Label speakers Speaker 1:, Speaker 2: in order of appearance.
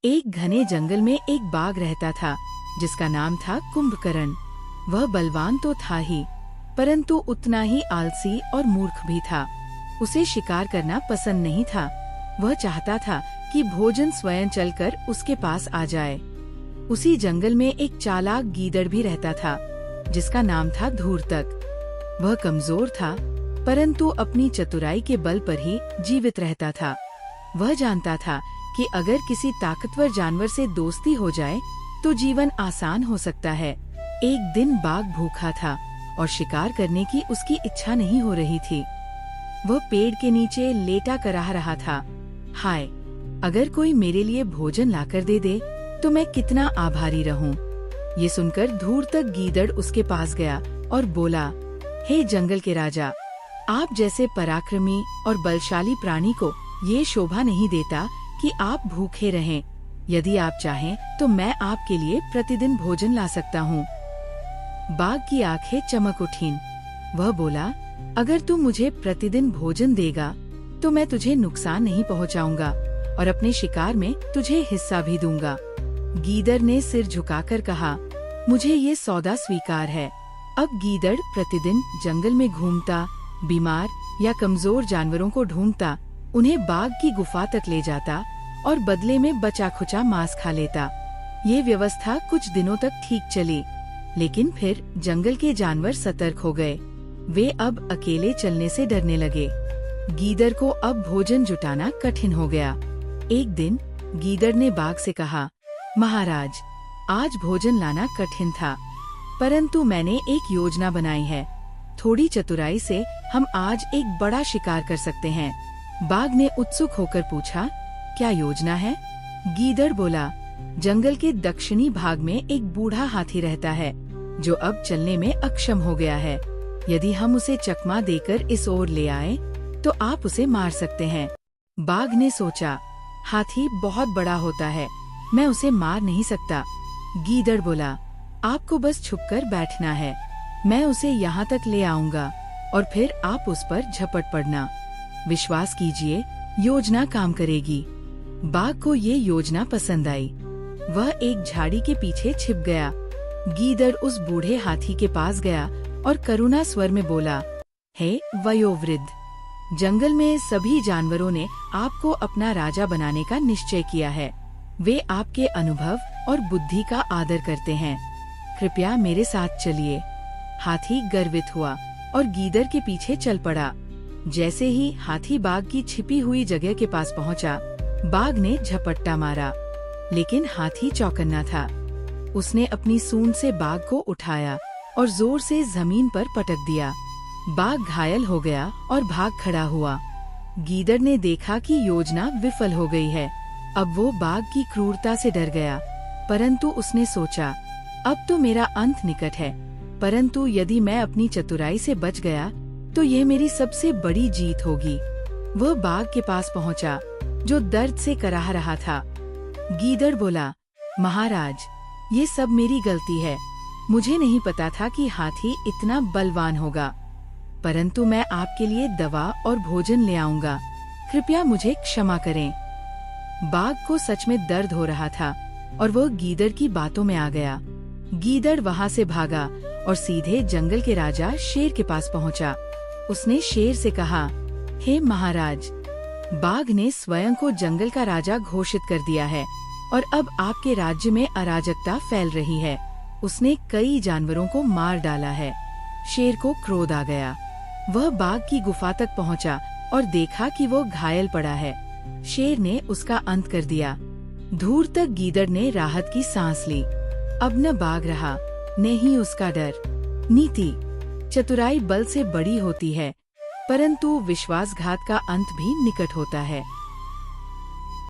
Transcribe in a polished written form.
Speaker 1: एक घने जंगल में एक बाघ रहता था जिसका नाम था कुंभकर्ण। वह बलवान तो था ही, परंतु उतना ही आलसी और मूर्ख भी था। उसे शिकार करना पसंद नहीं था। वह चाहता था कि भोजन स्वयं चलकर उसके पास आ जाए। उसी जंगल में एक चालाक गीदड़ भी रहता था जिसका नाम था धूर्तक। वह कमजोर था, परंतु अपनी चतुराई के बल पर ही जीवित रहता था। वह जानता था कि अगर किसी ताकतवर जानवर से दोस्ती हो जाए तो जीवन आसान हो सकता है। एक दिन बाघ भूखा था और शिकार करने की उसकी इच्छा नहीं हो रही थी। वह पेड़ के नीचे लेटा कराह रहा था। हाय, अगर कोई मेरे लिए भोजन लाकर दे दे तो मैं कितना आभारी रहूं। ये सुनकर धूर्तक गीदड़ उसके पास गया और बोला, हे जंगल के राजा, आप जैसे पराक्रमी और बलशाली प्राणी को ये शोभा नहीं देता कि आप भूखे रहें। यदि आप चाहें तो मैं आपके लिए प्रतिदिन भोजन ला सकता हूँ। बाघ की आंखें चमक उठीं। वह बोला, अगर तू मुझे प्रतिदिन भोजन देगा तो मैं तुझे नुकसान नहीं पहुँचाऊंगा और अपने शिकार में तुझे हिस्सा भी दूंगा। गीदड़ ने सिर झुकाकर कहा, मुझे ये सौदा स्वीकार है। अब गीदड़ प्रतिदिन जंगल में घूमता, बीमार या कमजोर जानवरों को ढूंढता, उन्हें बाघ की गुफा तक ले जाता और बदले में बचा खुचा मांस खा लेता। ये व्यवस्था कुछ दिनों तक ठीक चली, लेकिन फिर जंगल के जानवर सतर्क हो गए। वे अब अकेले चलने से डरने लगे। गीदड़ को अब भोजन जुटाना कठिन हो गया। एक दिन गीदड़ ने बाघ से कहा, महाराज, आज भोजन लाना कठिन था, परंतु मैंने एक योजना बनाई है। थोड़ी चतुराई से हम आज एक बड़ा शिकार कर सकते हैं। बाघ ने उत्सुक होकर पूछा, क्या योजना है? गीदड़ बोला, जंगल के दक्षिणी भाग में एक बूढ़ा हाथी रहता है जो अब चलने में अक्षम हो गया है। यदि हम उसे चकमा देकर इस ओर ले आए तो आप उसे मार सकते हैं। बाघ ने सोचा, हाथी बहुत बड़ा होता है, मैं उसे मार नहीं सकता। गीदड़ बोला, आपको बस छुपकर बैठना है, मैं उसे यहाँ तक ले आऊंगा और फिर आप उस पर झपट पड़ना। विश्वास कीजिए, योजना काम करेगी। बाघ को ये योजना पसंद आई। वह एक झाड़ी के पीछे छिप गया। गीदड़ उस बूढ़े हाथी के पास गया और करुणा स्वर में बोला, हे वयोवृद्ध, जंगल में सभी जानवरों ने आपको अपना राजा बनाने का निश्चय किया है। वे आपके अनुभव और बुद्धि का आदर करते हैं। कृपया मेरे साथ चलिए। हाथी गर्वित हुआ और गीदड़ के पीछे चल पड़ा। जैसे ही हाथी बाघ की छिपी हुई जगह के पास पहुंचा, बाघ ने झपट्टा मारा, लेकिन हाथी चौकन्ना था। उसने अपनी सूंड से बाघ को उठाया और जोर से जमीन पर पटक दिया। बाघ घायल हो गया और भाग खड़ा हुआ। गीदड़ ने देखा कि योजना विफल हो गई है। अब वो बाघ की क्रूरता से डर गया, परंतु उसने सोचा, अब तो मेरा अंत निकट है, परंतु यदि मैं अपनी चतुराई से बच गया तो ये मेरी सबसे बड़ी जीत होगी। वह बाघ के पास पहुंचा, जो दर्द से कराह रहा था। गीदड़ बोला, महाराज, ये सब मेरी गलती है। मुझे नहीं पता था कि हाथी इतना बलवान होगा, परंतु मैं आपके लिए दवा और भोजन ले आऊंगा। कृपया मुझे क्षमा करें। बाघ को सच में दर्द हो रहा था और वह गीदड़ की बातों में आ गया। गीदड़ वहाँ से भागा और सीधे जंगल के राजा शेर के पास पहुँचा। उसने शेर से कहा, हे महाराज, बाघ ने स्वयं को जंगल का राजा घोषित कर दिया है और अब आपके राज्य में अराजकता फैल रही है। उसने कई जानवरों को मार डाला है। शेर को क्रोध आ गया। वह बाघ की गुफा तक पहुंचा और देखा कि वो घायल पड़ा है। शेर ने उसका अंत कर दिया। धूर्तक गीदड़ ने राहत की सांस ली। अब न बाघ रहा, न ही उसका डर। नीति: चतुराई बल से बड़ी होती है, परंतु विश्वासघात का अंत भी निकट होता है।